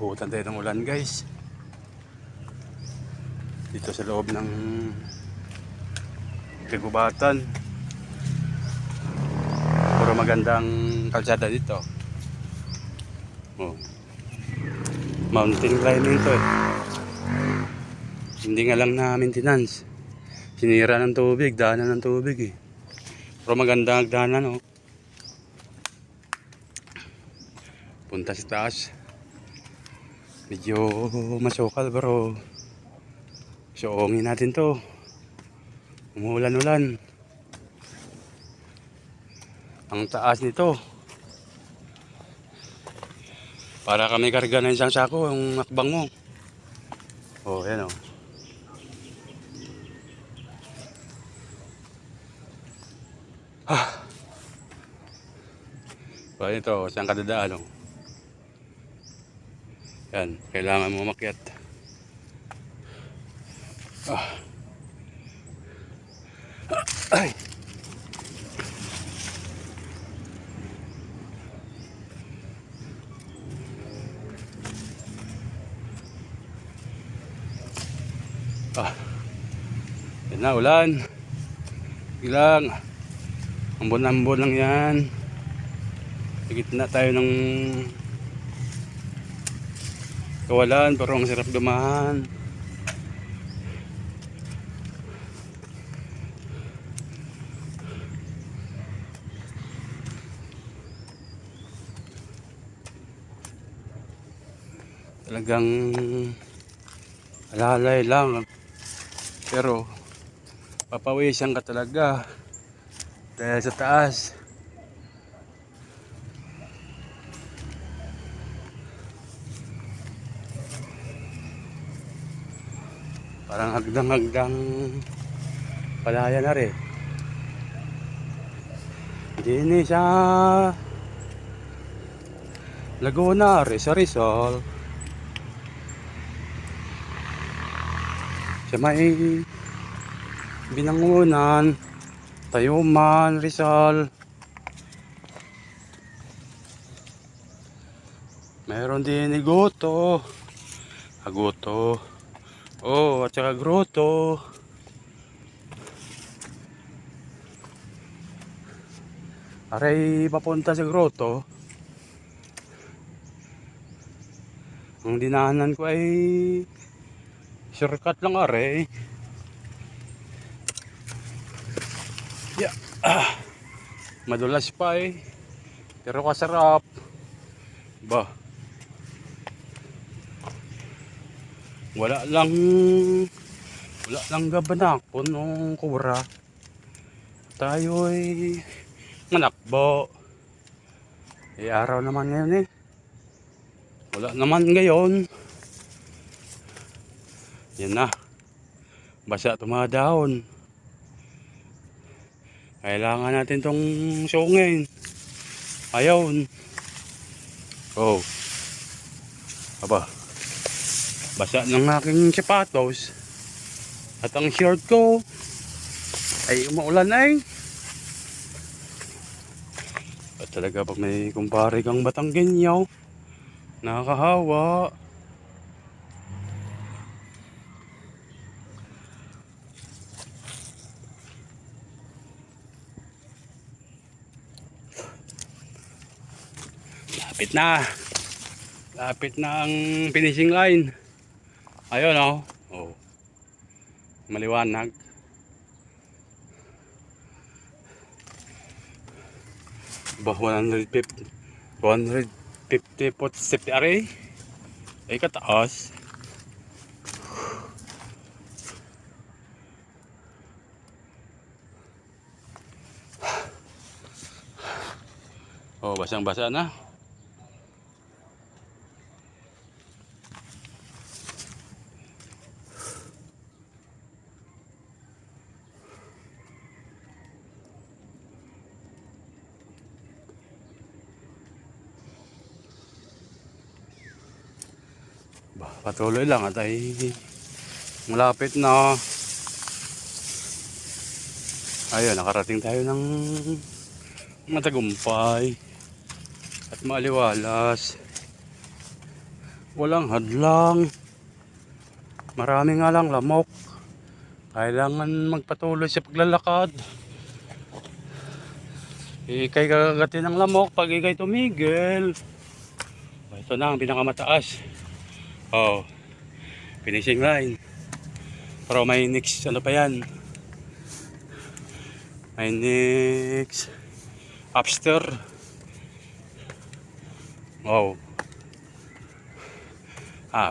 Buhutan tayo ng ulan guys. Dito sa loob ng kagubatan. Puro magandang kalsada dito. Oh. Mountain climbing to eh. Hindi nga lang na maintenance. Sinira ng tubig, daanan ng tubig eh. Pero magandang daanan oh. Punta sa taas. Medyo masukal pero suongin natin to. Umuulan-ulan. Ang taas nito. Para kami karga ng isang sako yung akbang mo. Oh, yan oh. So, ito, saan ka dadaan oh. Yan, kailangan mo umakyat. Ay. Yan na, ulan. Ilang. Ambon-ambon lang yan. Sa gitna tayo ng kawalan, pero ang sarap dumaan. Talagang alalay lang. Pero papawisan ka talaga dahil sa taas. Parang hagdang-hagdang palaya na rin. Hindi sa Laguna, sa Rizal. Sa may Binangonan, Tayuman, Rizal. Meron din Igoto, Agoto. Oh, at saka Grotto. Aray papunta sa Grotto. Ang dinaanan ko ay shortcut lang aray. Yeah. Madulas pa eh. Pero kasarap. Ba. Wala lang gabanakon nung kubra. Tayo ay manakbo. Eh araw naman ngayon eh. Wala naman ngayon. Yan na. Basa tumadahon. Kailangan natin tong sungin. Ayaw. Oh. Aba. Basa ng aking sapatos. At ang short ko ay umuulan ay. At talaga pag may kumpare kang Batanggenyaw, nakakahawa. Lapit na ang finishing line. Ayun oh. Oh. Maliwanag. Ba 150 foot safety array. Ay kataas. Oh, basang-basa na. Patuloy lang at ay malapit na. Ayun, nakarating tayo ng matagumpay at maliwalas. Walang hadlang. Marami nga lang lamok. Kailangan magpatuloy sa paglalakad. Ikay kagagatin ng lamok pag ikay tumigil. Ito na ang pinakamataas. Oh, finishing line. Pero may next ano pa yan. May next upster. Wow.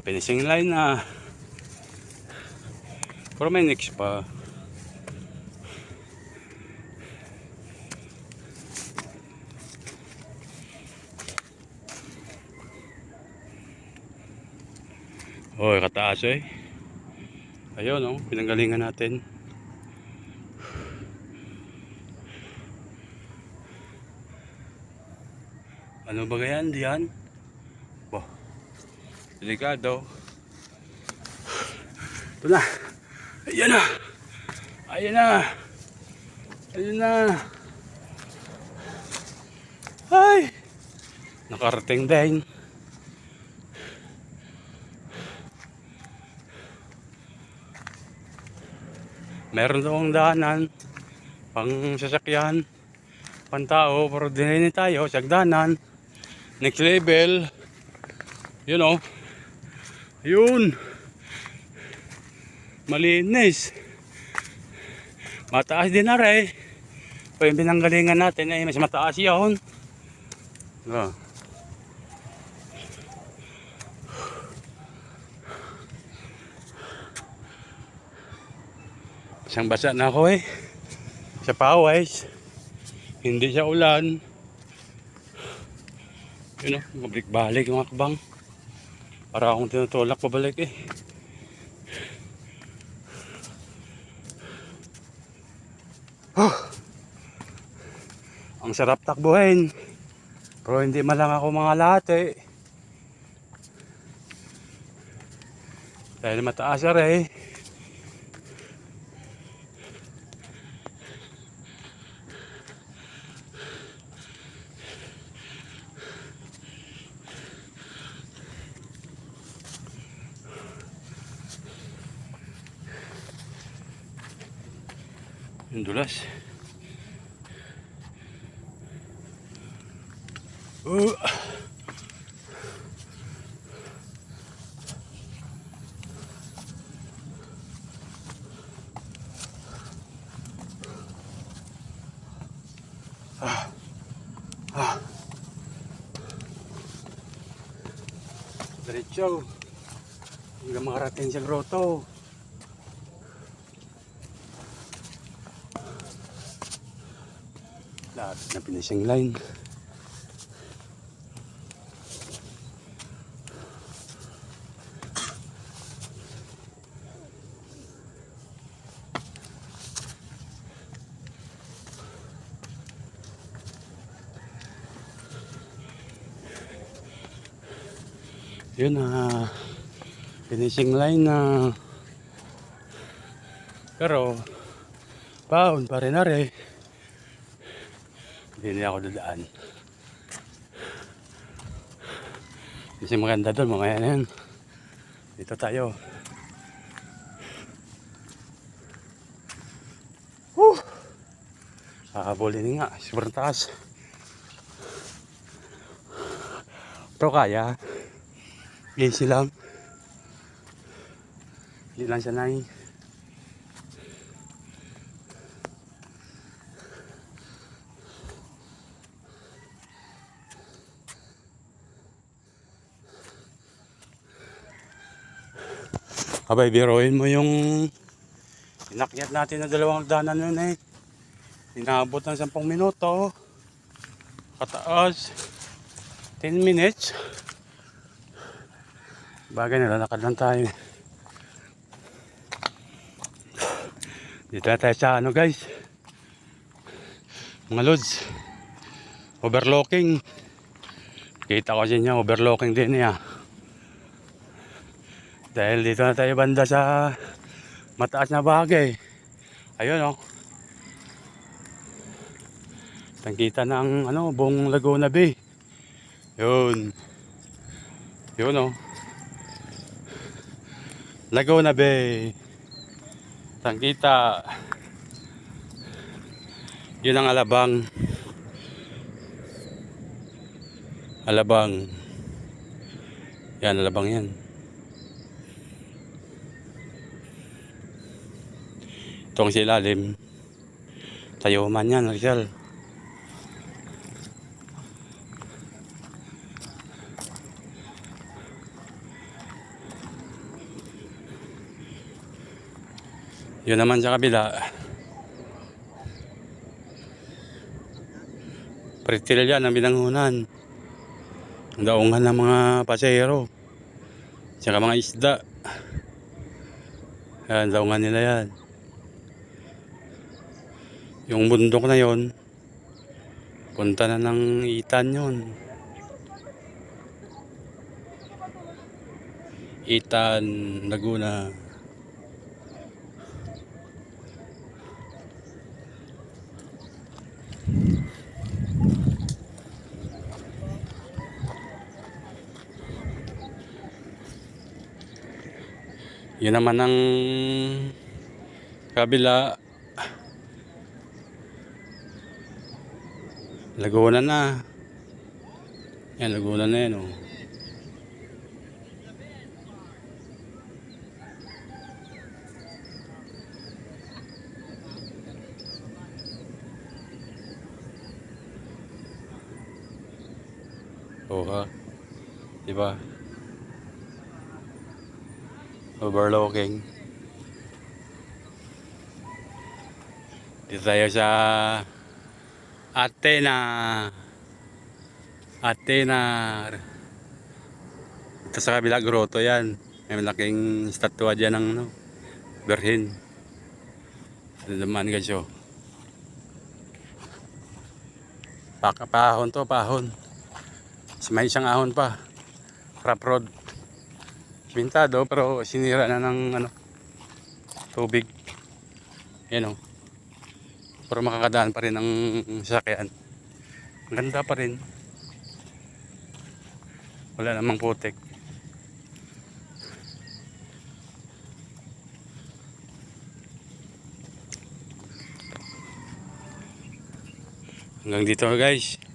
Finishing line na. Pero may next pa. Oh, kataas eh. Ayun oh, pinanggalingan natin. Ano ba yan diyan? Boh. Delikado. Ito na. Ayan na. Ayan na. Ayan na. Ay. Nakarating din. Meron doong daanan pang sasakyan, pang tao, pero dinini tayo sa daanan. Next level. Yun oh. Yun. Malinis. Mataas din na rin. Kung yung pinanggalingan natin ay mas mataas yun. Oh. Isang basa na ako eh. Sa pawis. Hindi siya ulan. Yun o, mabalik-balik yung akbang. Para akong tinutulak pabalik eh. Ang sarap takbuhin. Pero hindi malang ako mga late. Dahil mataas na rin. Yung dulas. Diretso. Hanggang makarating sa grotto. Lahat na finishing line. Yun na finishing line na. Pero paon pa rin na rin. Hindi na ako dadaan. Kasi maganda doon mga yan. Dito tayo. Kakabulin nga. Sobrang taas. Pero kaya. Easy lang. Hindi lang sanay. Abay, biruin mo yung inakyat natin na 2 hagdanan yun eh. Inaabot ng 10 minuto. Kataas. 10 minutes. Bagay, nalalakad lang tayo. Dito na tayo sa ano guys. Mga lods. Overlooking. Kita ko sa inyo, overlooking din niya. Dahil dito na tayo banda sa mataas na bagay. Ayun oh. Tangkita ng buong Laguna Bay. Yun. Yun oh. Laguna Bay. Tangkita. Yun ang Alabang. Alabang. Yan, Alabang yan. Itong sa ilalim. Tayuman yan, Rizal. Yun naman sa kabila. Pretil yan ang binangunan. Ang daungan ng mga pasahero. Tsaka mga isda. Yan, daungan nila yan. Yung bundok na yon, punta na ng Itan yun. Itan, Laguna. Yun naman ang kabila. Laguna na. Yan, Laguna na yan, oh. Oo ha. Diba? Overlooking. Dito tayo sa Athena. Ito sa kabila, grotto yan. May malaking statwa dyan ng ano, Berhin. Ito naman guys, oh. Pahon to, pahon. May isang ahon pa. Crop road. Bintado pero sinira na ng ano, tubig. Yan, oh. Pero makakadaan pa rin ang sasakyan. Ang ganda pa rin. Wala namang putik. Hanggang dito guys.